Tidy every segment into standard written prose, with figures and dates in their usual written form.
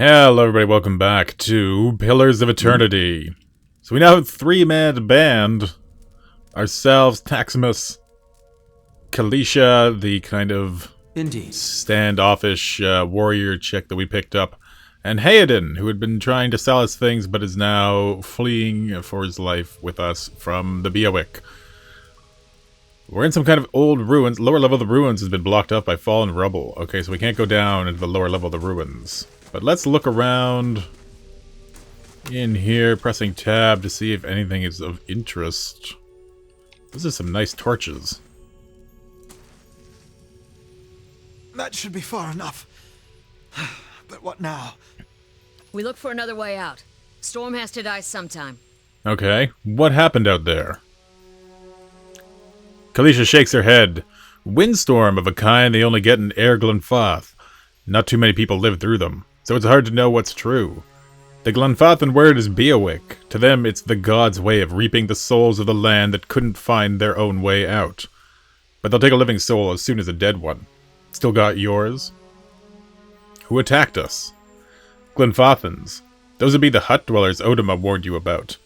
Hello everybody, welcome back to Pillars of Eternity. So we now have a three-man band. Ourselves, Taximus, Kalisha, the kind of Indeed. standoffish warrior chick that we picked up, and Hayden, who had been trying to sell us things but is now fleeing for his life with us from the Beowick. We're in some kind of old ruins. Lower level of the ruins has been blocked up by fallen rubble. Okay, so we can't go down into the lower level of the ruins. But let's look around in here, pressing tab to see if anything is of interest. Those are some nice torches. That should be far enough. But what now? We look for another way out. Storm has to die sometime. Okay, what happened out there? Kalisha shakes her head. Windstorm of a kind they only get in Air Glenfath. Not too many people live through them, so it's hard to know what's true. The Glenfathan word is Beowick. To them, it's the gods' way of reaping the souls of the land that couldn't find their own way out. But they'll take a living soul as soon as a dead one. Still got yours? Who attacked us? Glenfathans. Those would be the hut dwellers Odima warned you about.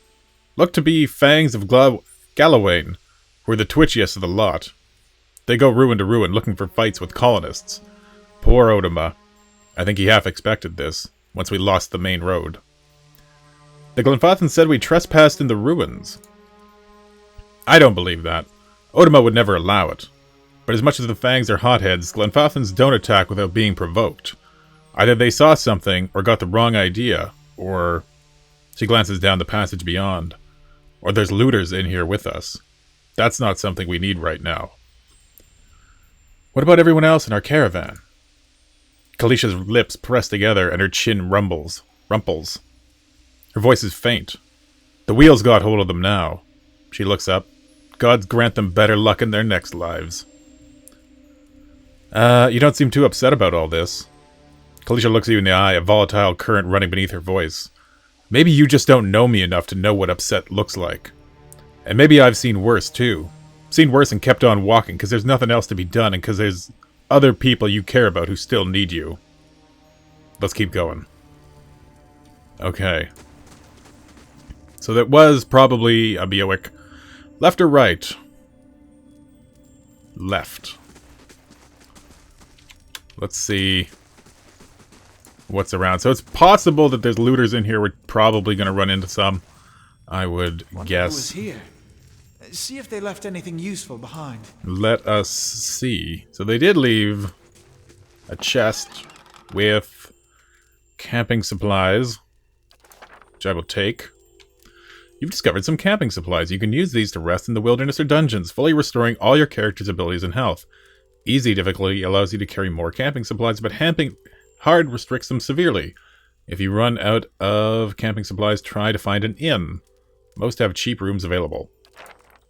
Look to be Fangs of Gallowayne, who are the twitchiest of the lot. They go ruin to ruin looking for fights with colonists. Poor Odima. I think he half expected this, once we lost the main road. The Glenfathans said we trespassed in the ruins. I don't believe that. Odima would never allow it. But as much as the Fangs are hotheads, Glenfathans don't attack without being provoked. Either they saw something, or got the wrong idea, or... She glances down the passage beyond. Or there's looters in here with us. That's not something we need right now. What about everyone else in our caravan? Kalisha's lips press together and her chin rumples. Her voice is faint. The wheels got hold of them now. She looks up. Gods grant them better luck in their next lives. You don't seem too upset about all this. Kalisha looks you in the eye, a volatile current running beneath her voice. Maybe you just don't know me enough to know what upset looks like. And maybe I've seen worse, too. Seen worse and kept on walking, because there's nothing else to be done, and because there's other people you care about who still need you. Let's keep going. Okay. So that was probably a Beowick. Left or right? Left. Let's see what's around. So it's possible that there's looters in here. We're probably going to run into some, I would guess. Who was here? See if they left anything useful behind. Let us see. So they did leave a chest with camping supplies, which I will take. You've discovered some camping supplies. You can use these to rest in the wilderness or dungeons, fully restoring all your character's abilities and health. Easy difficulty allows you to carry more camping supplies, but hard restricts them severely. If you run out of camping supplies, try to find an inn. Most have cheap rooms available.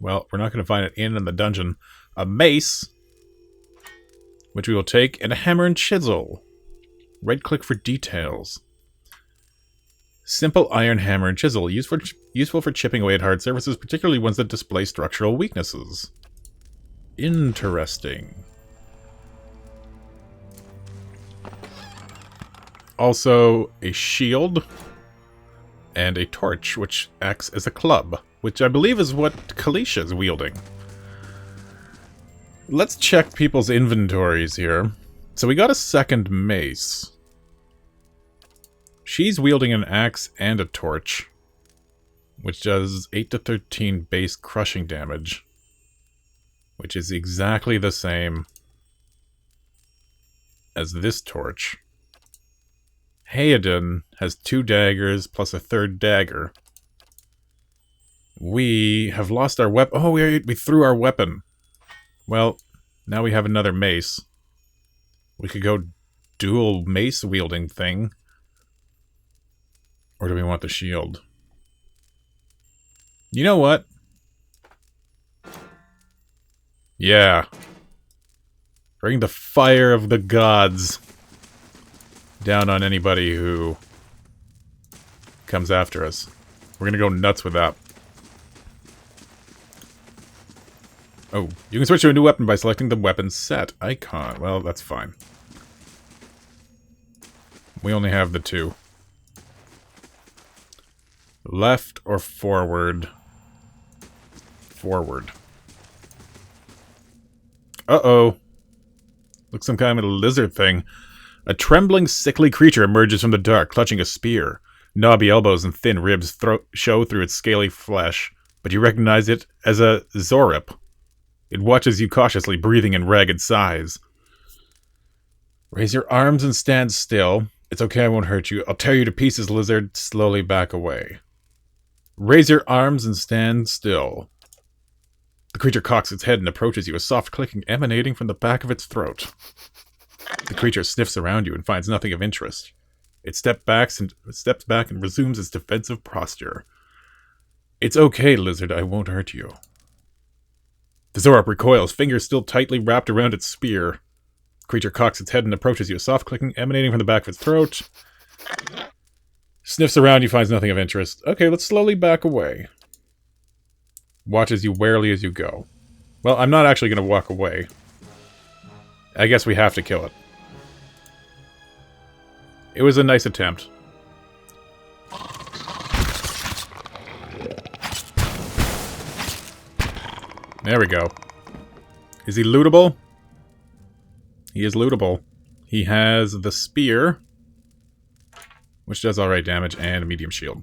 Well, we're not going to find an inn in the dungeon. A mace, which we will take, and a hammer and chisel. Right-click for details. Simple iron hammer and chisel, useful for chipping away at hard surfaces, particularly ones that display structural weaknesses. Interesting. Also, a shield and a torch, which acts as a club, which I believe is what Kalisha is wielding. Let's check people's inventories here. So we got a second mace. She's wielding an axe and a torch, which does 8 to 13 base crushing damage, which is exactly the same as this torch. Hayden has 2 daggers plus a 3rd dagger. We have lost our weapon. Oh, we threw our weapon. Well, now we have another mace. We could go dual mace wielding thing. Or do we want the shield? You know what? Yeah. Bring the fire of the gods down on anybody who comes after us. We're gonna go nuts with that. Oh, you can switch to a new weapon by selecting the weapon set icon. Well, that's fine. we only have the two. Left or forward? Forward. Uh-oh. Looks some kind of a lizard thing. A trembling, sickly creature emerges from the dark, clutching a spear. Knobby elbows and thin ribs show through its scaly flesh, but you recognize it as a Zorip. It watches you cautiously, breathing in ragged sighs. Raise your arms and stand still. It's okay, I won't hurt you. I'll tear you to pieces, lizard. Slowly back away. Raise your arms and stand still. The creature cocks its head and approaches you, a soft clicking emanating from the back of its throat. The creature sniffs around you and finds nothing of interest. It steps back and resumes its defensive posture. It's okay, lizard, I won't hurt you. The Zorop recoils, fingers still tightly wrapped around its spear. The creature cocks its head and approaches you, a soft clicking emanating from the back of its throat. Sniffs around you, finds nothing of interest. Okay, let's slowly back away. Watches you warily as you go. Well, I'm not actually going to walk away. I guess we have to kill it. It was a nice attempt. There we go. Is he lootable? He is lootable. He has the spear, which does alright damage, and a medium shield.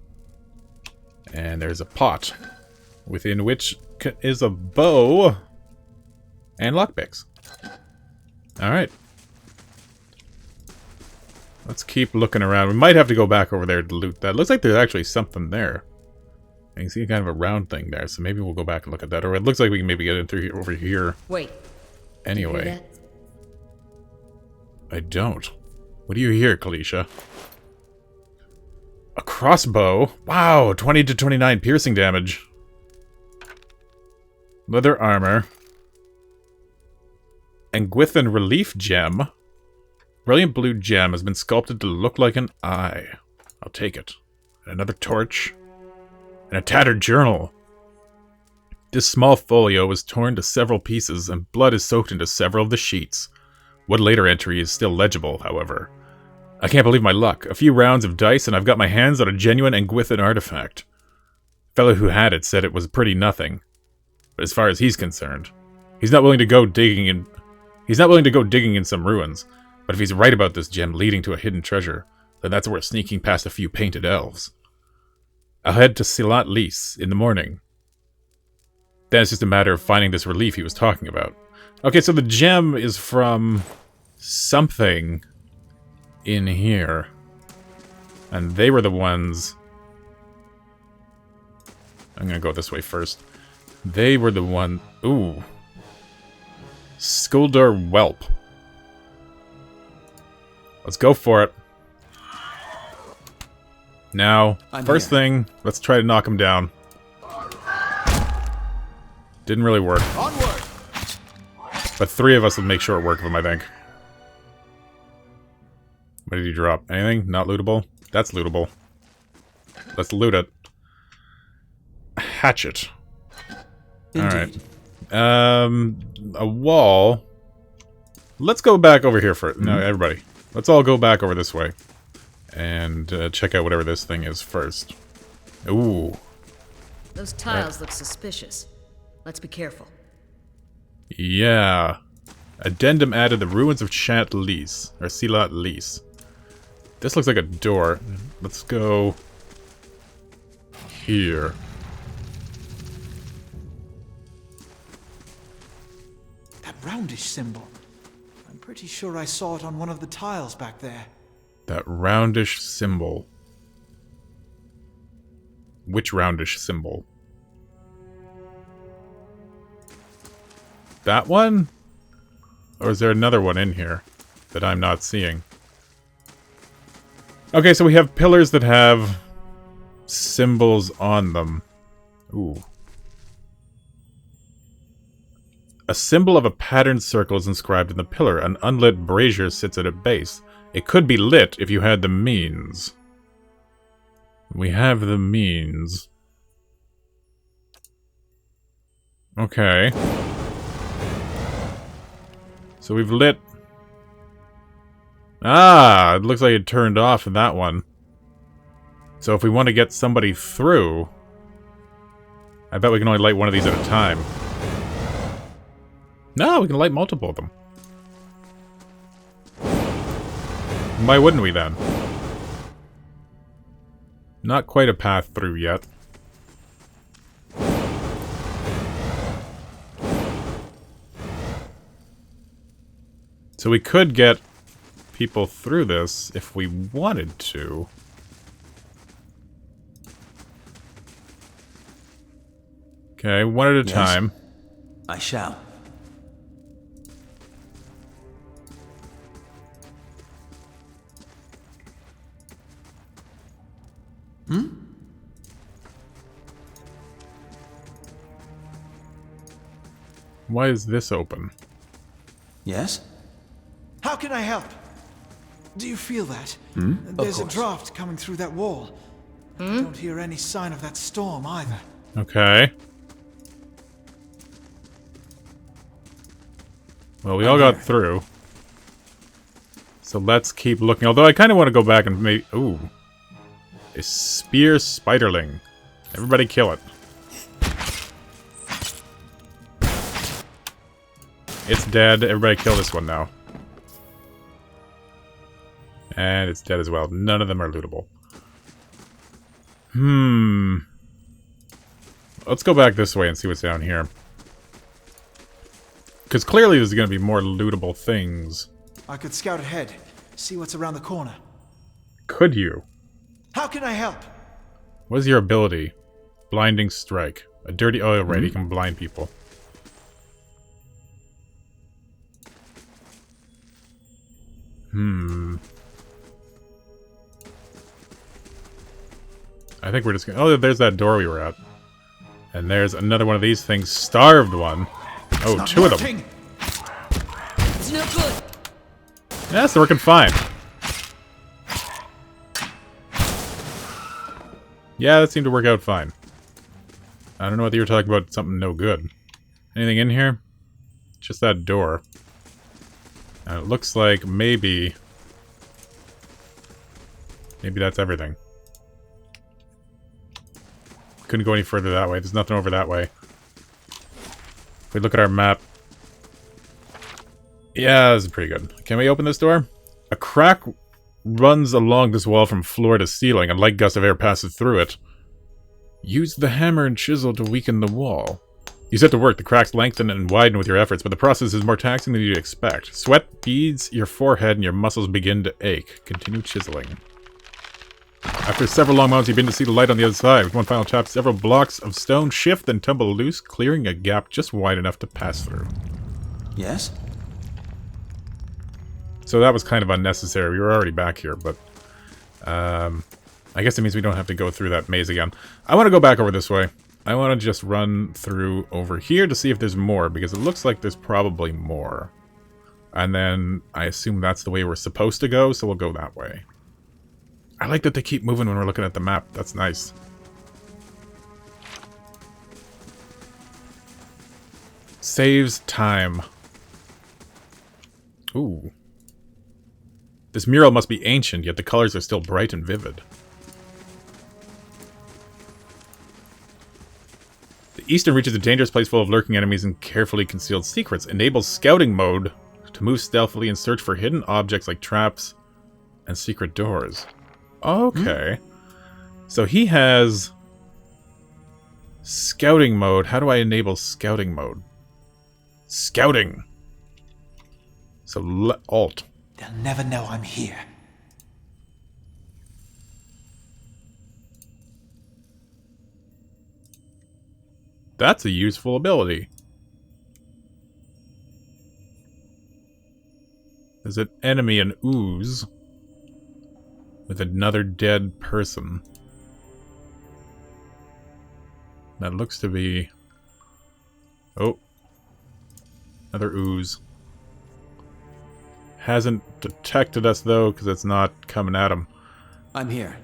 And there's a pot, within which is a bow and lockpicks. Alright. Let's keep looking around. We might have to go back over there to loot that. Looks like there's actually something there. You can see kind of a round thing there, so maybe we'll go back and look at that. Or it looks like we can maybe get in through here, over here. Wait. Anyway. I don't. What do you hear, Kalisha? A crossbow? Wow, 20 to 29 piercing damage. Leather armor. Anguithan relief gem. Brilliant blue gem has been sculpted to look like an eye. I'll take it. Another torch. And a tattered journal. This small folio was torn to several pieces, and blood is soaked into several of the sheets. One later entry is still legible, however. I can't believe my luck. A few rounds of dice, and I've got my hands on a genuine Anguithan artifact. The fellow who had it said it was pretty nothing. But as far as he's concerned, he's not willing to go digging in some ruins. But if he's right about this gem leading to a hidden treasure, then that's worth sneaking past a few painted elves. I'll head to Cilant in the morning. Then it's just a matter of finding this relief he was talking about. Okay, so the gem is from something in here. And they were the ones... I'm gonna go this way first. They were the one... Ooh. Skuldar Whelp. Let's go for it. Now, first thing, let's try to knock him down. Didn't really work. Onward. But three of us would make short work of him, I think. What did he drop? Anything? Not lootable? That's lootable. Let's loot it. Hatchet. Alright. A wall. Let's go back over here for it. No, everybody. Let's all go back over this way. And check out whatever this thing is first. Ooh. Those tiles look suspicious. Let's be careful. Yeah. Addendum added the ruins of Cilant. This looks like a door. Let's go here. That roundish symbol. I'm pretty sure I saw it on one of the tiles back there. That roundish symbol. Which roundish symbol? That one? Or is there another one in here that I'm not seeing? Okay, so we have pillars that have symbols on them. Ooh. A symbol of a patterned circle is inscribed in the pillar. An unlit brazier sits at its base. It could be lit if you had the means. We have the means. Okay. So we've lit Ah, it looks like it turned off in that one. So if we want to get somebody through... I bet we can only light one of these at a time. No, we can light multiple of them. Why wouldn't we then? Not quite a path through yet. So we could get people through this if we wanted to. Okay, one at a time. I shall. Why is this open? Yes? How can I help? Do you feel that? There's a draft coming through that wall. I don't hear any sign of that storm either. Okay. Well, we all got through. So let's keep looking. Although I kind of want to go back and maybe... Ooh. A spear spiderling. Everybody kill it. It's dead. Everybody kill this one now. And it's dead as well. None of them are lootable. Let's go back this way and see what's down here. Because clearly there's going to be more lootable things. I could scout ahead, see what's around the corner. Could you? How can I help? What is your ability? Blinding strike. A dirty... Oh, right, he can blind people. I think we're just gonna... Oh, there's that door we were at. And there's another one of these things. Starved one. Oh, two of them. It's no good. Yeah, it's working fine. Yeah, that seemed to work out fine. I don't know what you were talking about. Something no good. Anything in here? Just that door. And it looks like maybe... Maybe that's everything. Couldn't go any further that way. There's nothing over that way. If we look at our map... Yeah, this is pretty good. Can we open this door? A crack runs along this wall from floor to ceiling. A light gust of air passes through it. Use the hammer and chisel to weaken the wall. You set to work. The cracks lengthen and widen with your efforts, but the process is more taxing than you'd expect. Sweat beads your forehead and your muscles begin to ache. Continue chiseling. After several long moments, you begin to see the light on the other side. With one final tap, several blocks of stone shift and tumble loose, clearing a gap just wide enough to pass through. Yes? So that was kind of unnecessary. We were already back here, but... I guess it means we don't have to go through that maze again. I want to go back over this way. I want to just run through over here to see if there's more, because it looks like there's probably more. And then I assume that's the way we're supposed to go, so we'll go that way. I like that they keep moving when we're looking at the map. That's nice. Saves time. Ooh. This mural must be ancient, yet the colors are still bright and vivid. The eastern reach is a dangerous place full of lurking enemies and carefully concealed secrets. Enables scouting mode to move stealthily and search for hidden objects like traps and secret doors. Okay. So he has scouting mode. How do I enable scouting mode? Scouting. So Alt. They'll never know I'm here. That's a useful ability. There's an enemy, an ooze, with another dead person. That looks to be... Oh. Another ooze. Hasn't detected us, though, because it's not coming at him. I'm here.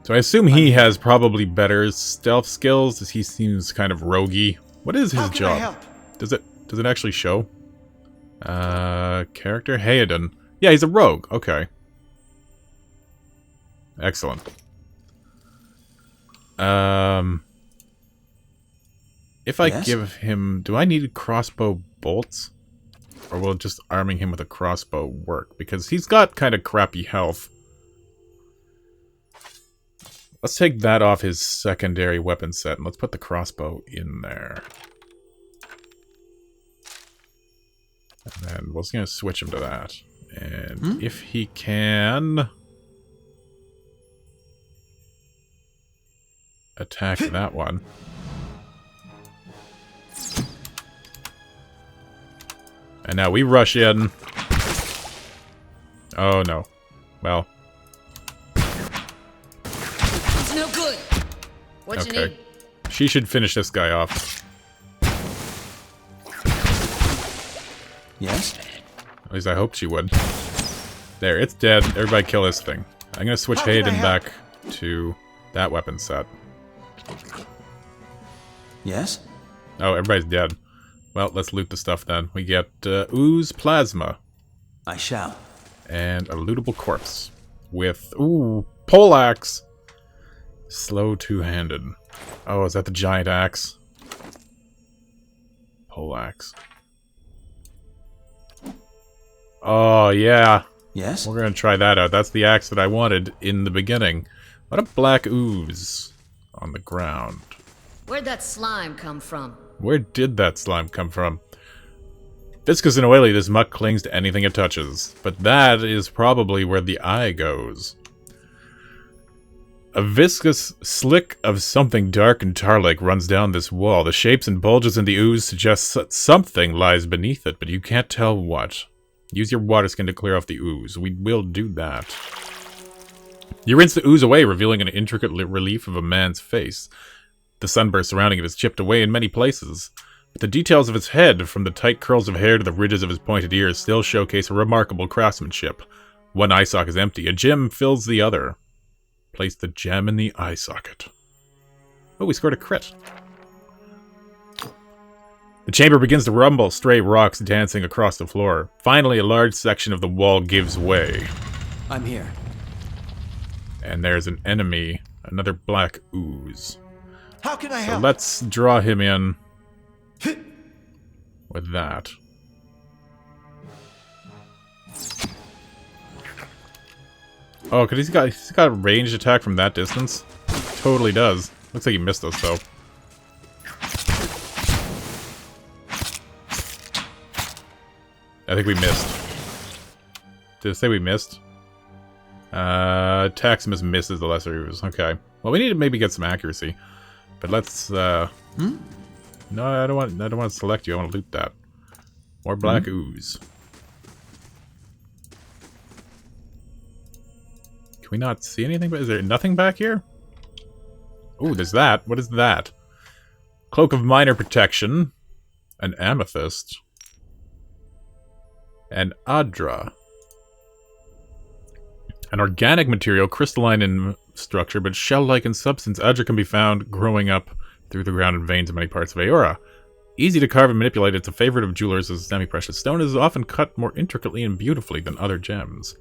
So I assume he has probably better stealth skills, as he seems kind of roguey. What is his How can I job? help? Does it actually show? Character Hayden. Yeah, he's a rogue. Okay. Excellent. If I give him... Do I need crossbow bolts? Or will just arming him with a crossbow work? Because he's got kind of crappy health. Let's take that off his secondary weapon set, and let's put the crossbow in there. And then we're just going to switch him to that. And if he can... attack that one. And now we rush in. Oh no. Well. It's no good. What you need? She should finish this guy off. Yes? At least I hope she would. There, it's dead. Everybody kill this thing. I'm gonna switch Hayden back to that weapon set. Yes? Oh, everybody's dead. Well, let's loot the stuff then. We get ooze plasma. I shall. And a lootable corpse. With, ooh, poleaxe. Slow two-handed. Oh, is that the giant axe? Poleaxe. Oh, yeah. Yes? We're gonna try that out. That's the axe that I wanted in the beginning. What a black ooze on the ground. Where'd that slime come from? Where did that slime come from? Viscous and oily, this muck clings to anything it touches. But that is probably where the eye goes. A viscous slick of something dark and tar-like runs down this wall. The shapes and bulges in the ooze suggest that something lies beneath it, but you can't tell what. Use your water skin to clear off the ooze. We will do that. You rinse the ooze away, revealing an intricate relief of a man's face. The sunburst surrounding it is chipped away in many places, but the details of his head, from the tight curls of hair to the ridges of his pointed ears, still showcase a remarkable craftsmanship. One eye socket is empty. A gem fills the other. Place the gem in the eye socket. Oh, we scored a crit. The chamber begins to rumble, stray rocks dancing across the floor. Finally, a large section of the wall gives way. I'm here. And there's an enemy, another black ooze. How can I So help? let's draw him in with that. Oh, cause he's got a ranged attack from that distance. Totally does. Looks like he missed us though. I think we missed. Did it say we missed? Attacks him as misses the lesser ooze. Okay. Well, we need to maybe get some accuracy. But let's, No, I don't want to select you. I want to loot that. More black ooze. Can we not see anything? Is there nothing back here? Ooh, there's that. What is that? Cloak of Minor Protection. An amethyst. An adra. An organic material, crystalline in structure, but shell-like in substance, adra can be found growing up through the ground in veins in many parts of Aora. Easy to carve and manipulate, it's a favorite of jewelers as semi-precious stone is often cut more intricately and beautifully than other gems.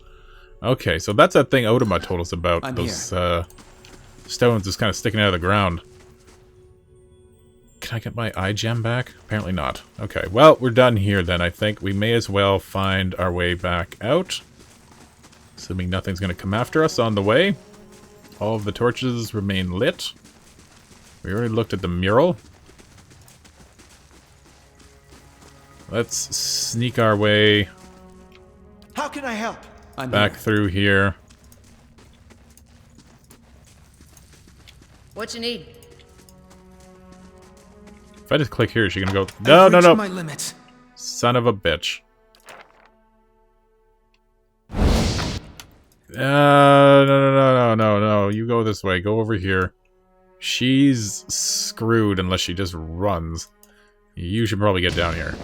Okay, so that's that thing Odima told us about. Those stones just kind of sticking out of the ground. Can I get my eye gem back? Apparently not. Okay, well, we're done here then, I think. We may as well find our way back out. Assuming nothing's going to come after us on the way. All of the torches remain lit. We already looked at the mural. Let's sneak our way How can I help? I'm back here. through here. What you need? If I just click here, is she gonna go? No, I've no, reached no! my limits. Son of a bitch. No. You go this way. Go over here. She's screwed unless she just runs. You should probably get down here.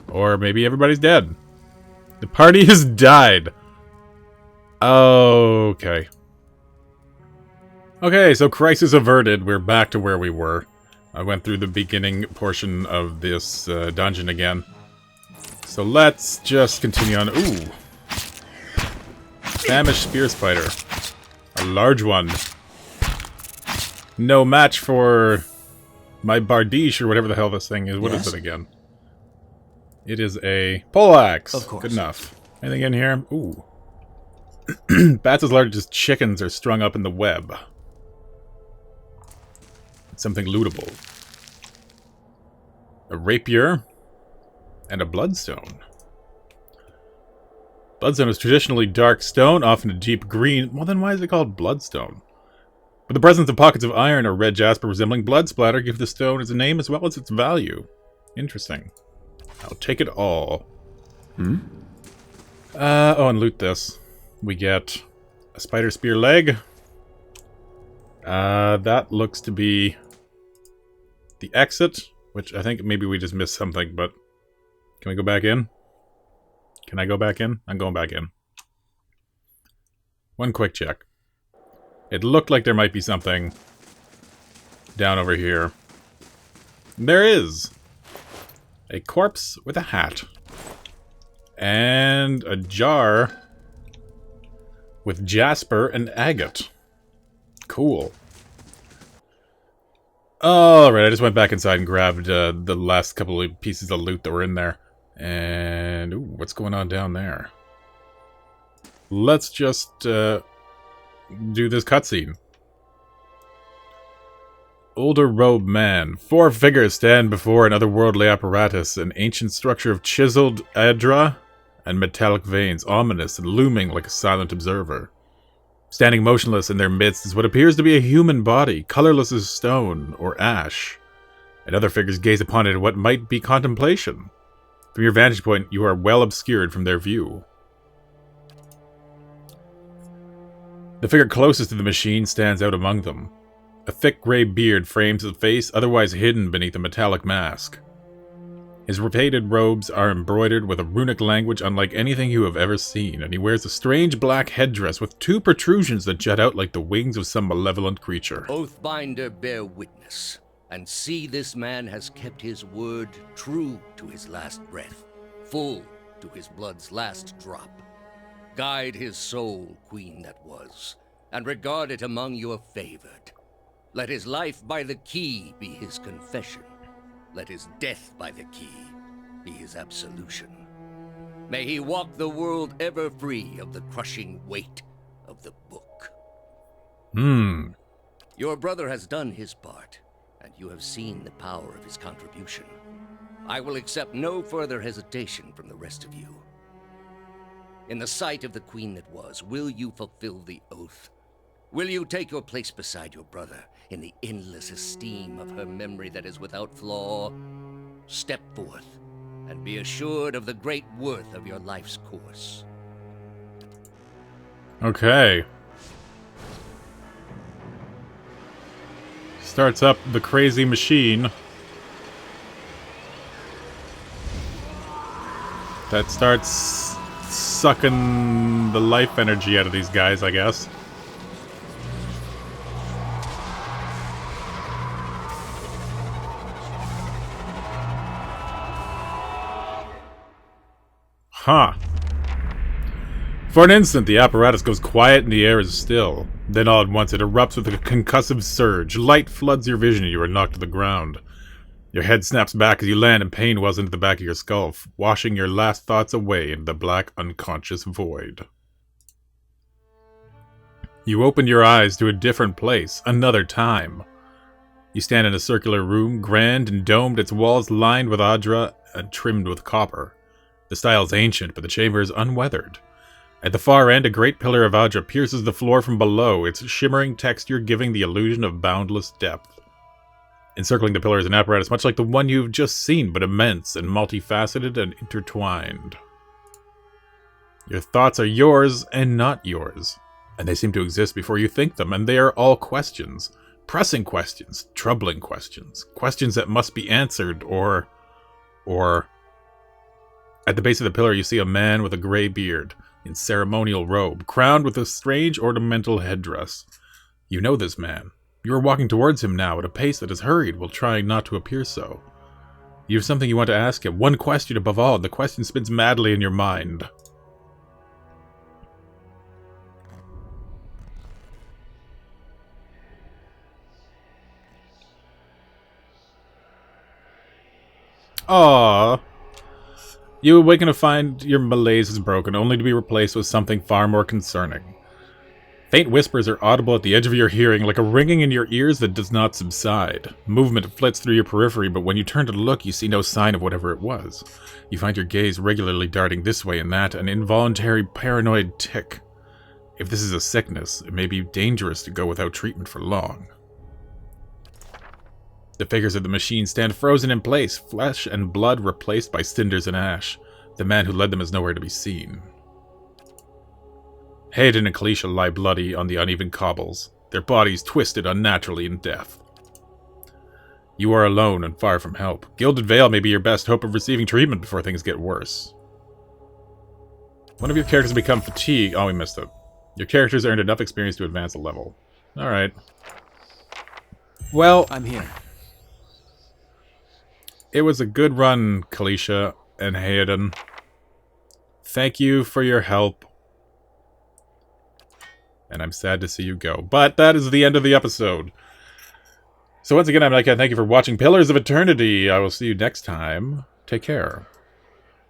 Or maybe everybody's dead. The party has died. Okay. Okay, so crisis averted. We're back to where we were. I went through the beginning portion of this dungeon again. So let's just continue on. Ooh. Famished spear spider. A large one. No match for my bardiche or whatever the hell this thing is. What is it again? It is a poleaxe. Of course. Good enough. Anything in here? Ooh. Bats as large as chickens are strung up in the web. Something lootable. A rapier. And a bloodstone. Bloodstone is traditionally dark stone, often a deep green. Well, then why is it called bloodstone? But the presence of pockets of iron or red jasper resembling blood splatter give the stone its name as well as its value. Interesting. I'll take it all. Oh, and loot this. We get a spider spear leg. That looks to be the exit, which I think maybe we just missed something, but can we go back in? Can I go back in? I'm going back in. One quick check. It looked like there might be something down over here. There is! A corpse with a hat. And a jar with jasper and agate. Cool. Alright, I just went back inside and grabbed the last couple of pieces of loot that were in there. And, ooh, what's going on down there? Let's just do this cutscene. Older robed man. 4 figures stand before an otherworldly apparatus, an ancient structure of chiseled adra and metallic veins, ominous and looming like a silent observer. Standing motionless in their midst is what appears to be a human body, colorless as stone or ash. And other figures gaze upon it in what might be contemplation. From your vantage point, you are well obscured from their view. The figure closest to the machine stands out among them. A thick gray beard frames his face, otherwise hidden beneath a metallic mask. His faded robes are embroidered with a runic language unlike anything you have ever seen, and he wears a strange black headdress with 2 protrusions that jut out like the wings of some malevolent creature. Oathbinder, bear witness, and see this man has kept his word true to his last breath, full to his blood's last drop. Guide his soul, queen that was, and regard it among your favored. Let his life by the key be his confession. Let his death by the key be his absolution. May he walk the world ever free of the crushing weight of the book. Your brother has done his part, and you have seen the power of his contribution. I will accept no further hesitation from the rest of you. In the sight of the queen that was, will you fulfill the oath? Will you take your place beside your brother in the endless esteem of her memory that is without flaw? Step forth and be assured of the great worth of your life's course. Okay. Starts up the crazy machine. That starts sucking the life energy out of these guys, I guess. Huh. For an instant, the apparatus goes quiet and the air is still. Then all at once it erupts with a concussive surge. Light floods your vision and you are knocked to the ground. Your head snaps back as you land and pain wells into the back of your skull, washing your last thoughts away into the black, unconscious void. You open your eyes to a different place, another time. You stand in a circular room, grand and domed, its walls lined with adra and trimmed with copper. The style is ancient, but the chamber is unweathered. At the far end, a great pillar of adra pierces the floor from below, its shimmering texture giving the illusion of boundless depth. Encircling the pillar is an apparatus much like the one you've just seen, but immense and multifaceted and intertwined. Your thoughts are yours and not yours, and they seem to exist before you think them, and they are all questions. Pressing questions, troubling questions, questions that must be answered, or... At the base of the pillar you see a man with a grey beard, in ceremonial robe, crowned with a strange ornamental headdress. You know this man. You are walking towards him now at a pace that is hurried while trying not to appear so. You have something you want to ask him. One question above all. The question spins madly in your mind. Aww. You awaken to find your malaise is broken, only to be replaced with something far more concerning. Faint whispers are audible at the edge of your hearing, like a ringing in your ears that does not subside. Movement flits through your periphery, but when you turn to look, you see no sign of whatever it was. You find your gaze regularly darting this way and that, an involuntary paranoid tick. If this is a sickness, it may be dangerous to go without treatment for long. The figures of the machine stand frozen in place, flesh and blood replaced by cinders and ash. The man who led them is nowhere to be seen. Hayden and Kalisha lie bloody on the uneven cobbles, their bodies twisted unnaturally in death. You are alone and far from help. Gilded Veil may be your best hope of receiving treatment before things get worse. One of your characters become fatigued. Oh, we missed it. Your characters earned enough experience to advance a level. Alright. Well, I'm here. It was a good run, Kalisha and Hayden. Thank you for your help. And I'm sad to see you go. But that is the end of the episode. So once again, I'm Nicad. Thank you for watching Pillars of Eternity. I will see you next time. Take care.